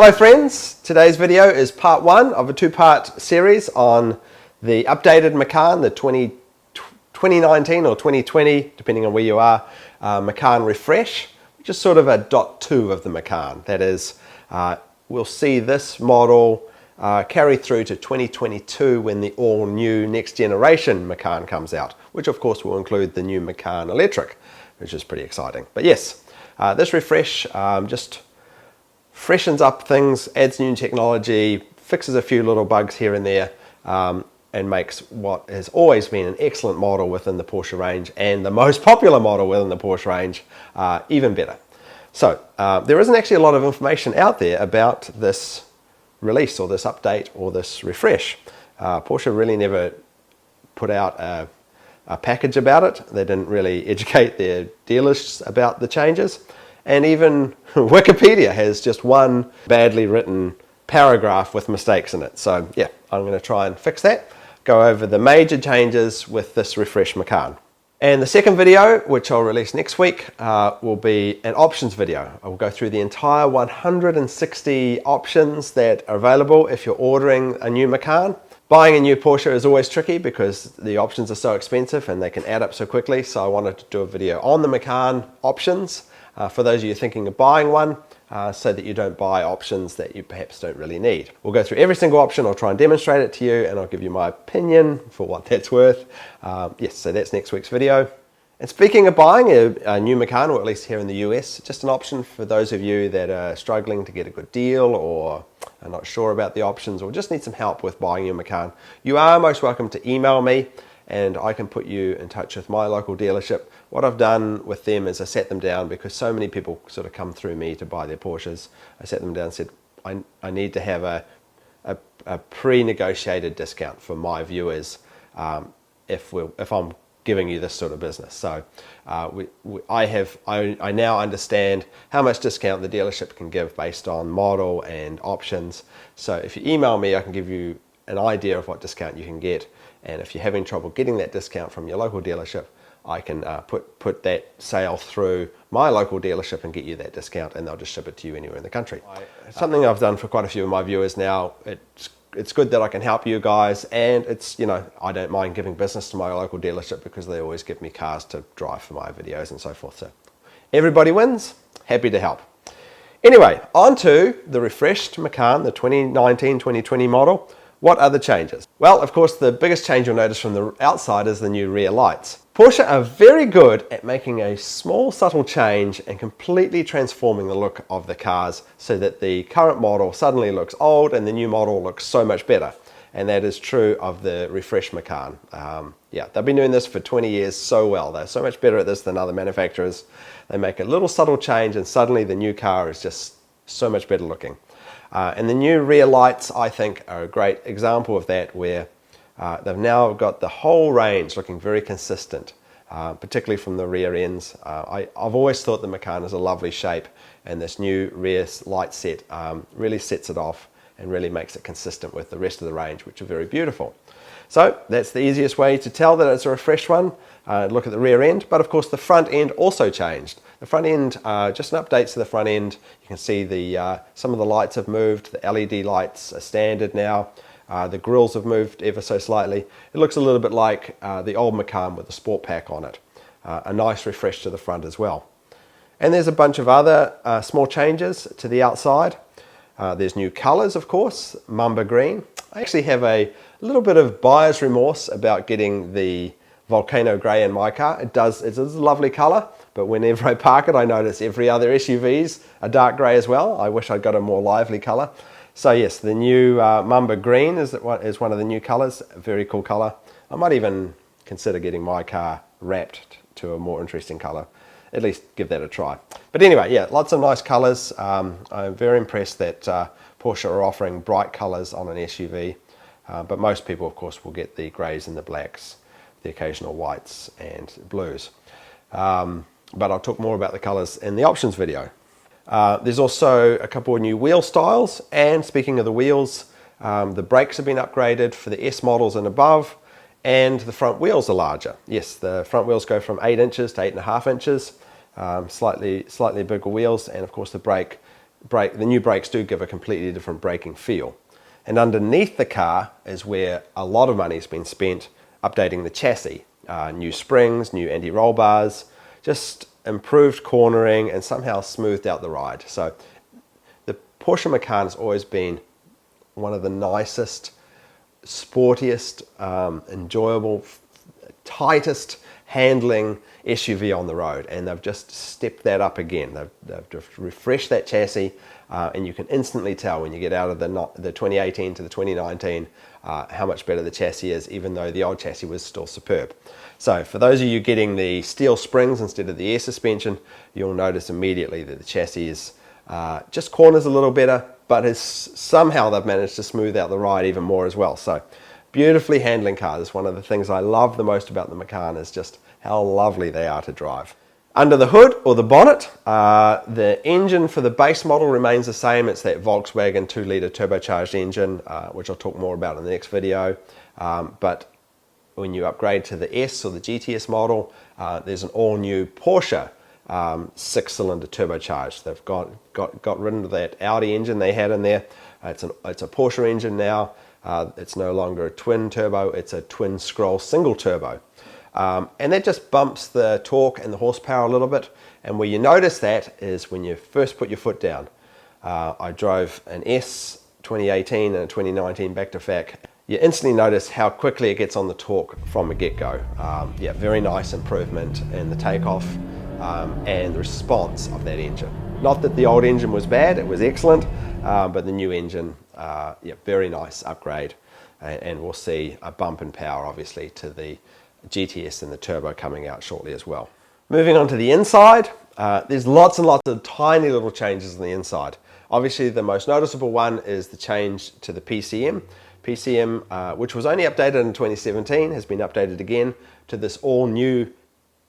Hello friends, today's video is part one of a two-part series on the updated Macan, the 2019 or 2020, depending on where you are, Macan Refresh, which is sort of a .2 of the Macan. That is, we'll see this model carry through to 2022 when the all-new next generation Macan comes out, which of course will include the new Macan Electric, which is pretty exciting. But yes, this refresh just freshens up things, adds new technology, fixes a few little bugs here and there, and makes what has always been an excellent model within the Porsche range and the most popular model within the Porsche range even better. So there isn't actually a lot of information out there about this release or this update or this refresh. Porsche really never put out a package about it. They didn't really educate their dealers about the changes. And even Wikipedia has just one badly written paragraph with mistakes in it. So yeah, I'm going to try and fix that, go over the major changes with this refresh Macan. And the second video, which I'll release next week, will be an options video. I will go through the entire 160 options that are available if you're ordering a new Macan. Buying a new Porsche is always tricky because the options are so expensive and they can add up so quickly. So I wanted to do a video on the Macan options for those of you thinking of buying one, so that you don't buy options that you perhaps don't really need. We'll go through every single option. I'll try and demonstrate it to you, and I'll give you my opinion for what that's worth. Yes, so that's next week's video. And speaking of buying a new Macan, or at least here in the US, just an option for those of you that are struggling to get a good deal or are not sure about the options or just need some help with buying your Macan, you are most welcome to email me and I can put you in touch with my local dealership. What I've done with them is I sat them down because so many people sort of come through me to buy their Porsches. I sat them down and said, I need to have a pre-negotiated discount for my viewers if I'm giving you this sort of business. So I now understand how much discount the dealership can give based on model and options. So if you email me, I can give you an idea of what discount you can get. And if you're having trouble getting that discount from your local dealership, I can put that sale through my local dealership and get you that discount, and they'll just ship it to you anywhere in the country. Something I've done for quite a few of my viewers now. It's good that I can help you guys, and it's, you know, I don't mind giving business to my local dealership because they always give me cars to drive for my videos and so forth. So everybody wins. Happy to help. Anyway, on to the refreshed Macan, the 2019-2020 model. What are the changes? Well, of course, the biggest change you'll notice from the outside is the new rear lights. Porsche are very good at making a small, subtle change and completely transforming the look of the cars so that the current model suddenly looks old and the new model looks so much better. And that is true of the refresh Macan. Yeah, they've been doing this for 20 years so well. They're so much better at this than other manufacturers. They make a little subtle change and suddenly the new car is just so much better looking. And the new rear lights, I think, are a great example of that, where they've now got the whole range looking very consistent, particularly from the rear ends. I've always thought the Macan is a lovely shape, and this new rear light set really sets it off and really makes it consistent with the rest of the range, which are very beautiful. So that's the easiest way to tell that it's a refreshed one. Look at the rear end, but of course the front end also changed. The front end, just an update to the front end. You can see some of the lights have moved. The LED lights are standard now. The grills have moved ever so slightly. It looks a little bit like the old Macan with the Sport Pack on it. A nice refresh to the front as well. And there's a bunch of other small changes to the outside. There's new colors, of course, Mamba Green. I actually have a little bit of buyer's remorse about getting the Volcano Grey in my car. It's a lovely color, but whenever I park it, I notice every other SUV's a dark grey as well. I wish I'd got a more lively color. So yes, the new Mamba Green is one of the new colors. A very cool color. I might even consider getting my car wrapped to a more interesting color. At least give that a try. But anyway, yeah, lots of nice colors. I'm very impressed that Porsche are offering bright colors on an SUV. But most people, of course, will get the greys and the blacks, the occasional whites and blues. But I'll talk more about the colors in the options video. There's also a couple of new wheel styles, and speaking of the wheels, the brakes have been upgraded for the S models and above, and the front wheels are larger. Yes, the front wheels go from 8 inches to 8.5 inches, slightly bigger wheels, and of course the brake the new brakes do give a completely different braking feel. And underneath the car is where a lot of money has been spent updating the chassis. New springs, new anti-roll bars, just improved cornering and somehow smoothed out the ride. So the Porsche Macan has always been one of the nicest, sportiest, enjoyable, tightest handling SUV on the road, and they've just stepped that up again. They've just refreshed that chassis, and you can instantly tell when you get out of the 2018 to the 2019 how much better the chassis is, even though the old chassis was still superb. So for those of you getting the steel springs instead of the air suspension, you'll notice immediately that the chassis is just corners a little better, but somehow they've managed to smooth out the ride even more as well. So beautifully handling cars. It's one of the things I love the most about the Macan, is just how lovely they are to drive. Under the hood, or the bonnet, the engine for the base model remains the same. It's that Volkswagen 2-litre turbocharged engine, which I'll talk more about in the next video. But when you upgrade to the S or the GTS model, there's an all-new Porsche 6-cylinder turbocharged. They've got rid of that Audi engine they had in there. It's a Porsche engine now. It's no longer a twin turbo, it's a twin scroll single turbo. And that just bumps the torque and the horsepower a little bit. And where you notice that is when you first put your foot down. I drove an S 2018 and a 2019 back to back. You instantly notice how quickly it gets on the torque from the get-go. Yeah, very nice improvement in the takeoff and the response of that engine. Not that the old engine was bad, it was excellent, but the new engine, yeah, very nice upgrade. And we'll see a bump in power, obviously, to the GTS and the turbo coming out shortly as well. Moving on to the inside, there's lots and lots of tiny little changes on the inside. Obviously, the most noticeable one is the change to the PCM. PCM, which was only updated in 2017, has been updated again to this all-new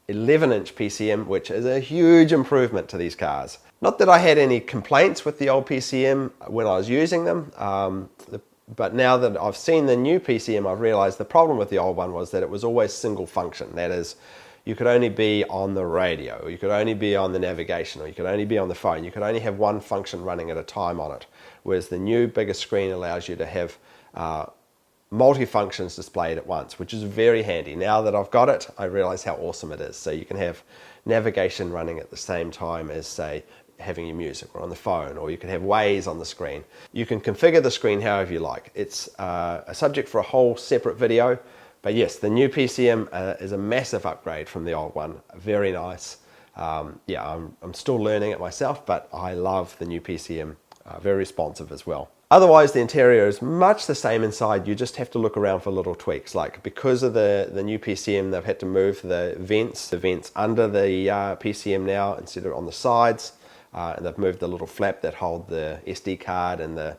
11-inch PCM, which is a huge improvement to these cars. Not that I had any complaints with the old PCM when I was using them, but now that I've seen the new PCM, I've realized the problem with the old one was that it was always single function. That is, you could only be on the radio, or you could only be on the navigation, or you could only be on the phone. You could only have one function running at a time on it, whereas the new bigger screen allows you to have multi-functions displayed at once, which is very handy. Now that I've got it, I realize how awesome it is. So you can have navigation running at the same time as, say, having your music, or on the phone, or you can have Waze on the screen. You can configure the screen however you like. It's a subject for a whole separate video, but yes, the new PCM is a massive upgrade from the old one. Very nice. Yeah, I'm still learning it myself, but I love the new PCM. Very responsive as well. Otherwise, the interior is much the same inside. You just have to look around for little tweaks. Like, because of the new PCM, they've had to move the vents under the PCM now instead of on the sides. And they've moved the little flap that hold the SD card and the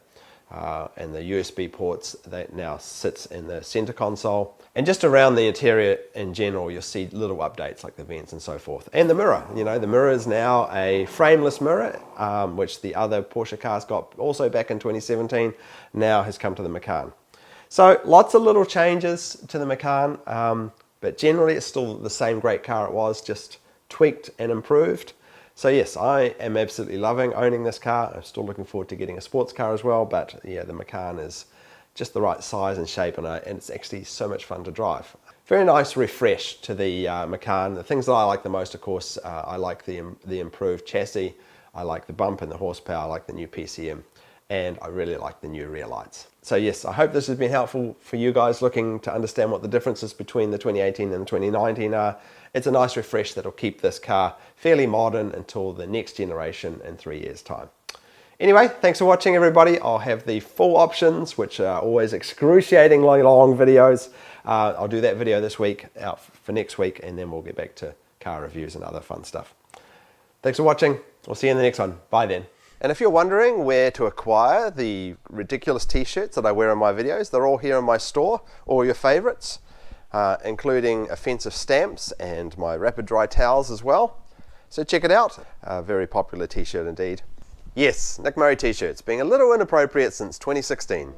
USB ports that now sits in the center console. And just around the interior in general, you'll see little updates like the vents and so forth. And the mirror, you know, the mirror is now a frameless mirror, which the other Porsche cars got also back in 2017, now has come to the Macan. So lots of little changes to the Macan, but generally it's still the same great car it was, just tweaked and improved. So yes, I am absolutely loving owning this car. I'm still looking forward to getting a sports car as well, but yeah, the Macan is just the right size and shape, and it's actually so much fun to drive. Very nice refresh to the Macan. The things that I like the most, of course, I like the improved chassis, I like the bump and the horsepower, I like the new PCM, and I really like the new rear lights. So yes, I hope this has been helpful for you guys looking to understand what the differences between the 2018 and the 2019 are. It's a nice refresh that'll keep this car fairly modern until the next generation in 3 years' time. Anyway, thanks for watching, everybody. I'll have the full options, which are always excruciatingly long videos. I'll do that video this week, out for next week, and then we'll get back to car reviews and other fun stuff. Thanks for watching. We'll see you in the next one. Bye then. And if you're wondering where to acquire the ridiculous t-shirts that I wear in my videos, they're all here in my store, all your favorites, including offensive stamps and my rapid dry towels as well. So check it out. A very popular t-shirt indeed. Yes, Nick Murray t-shirts, being a little inappropriate since 2016.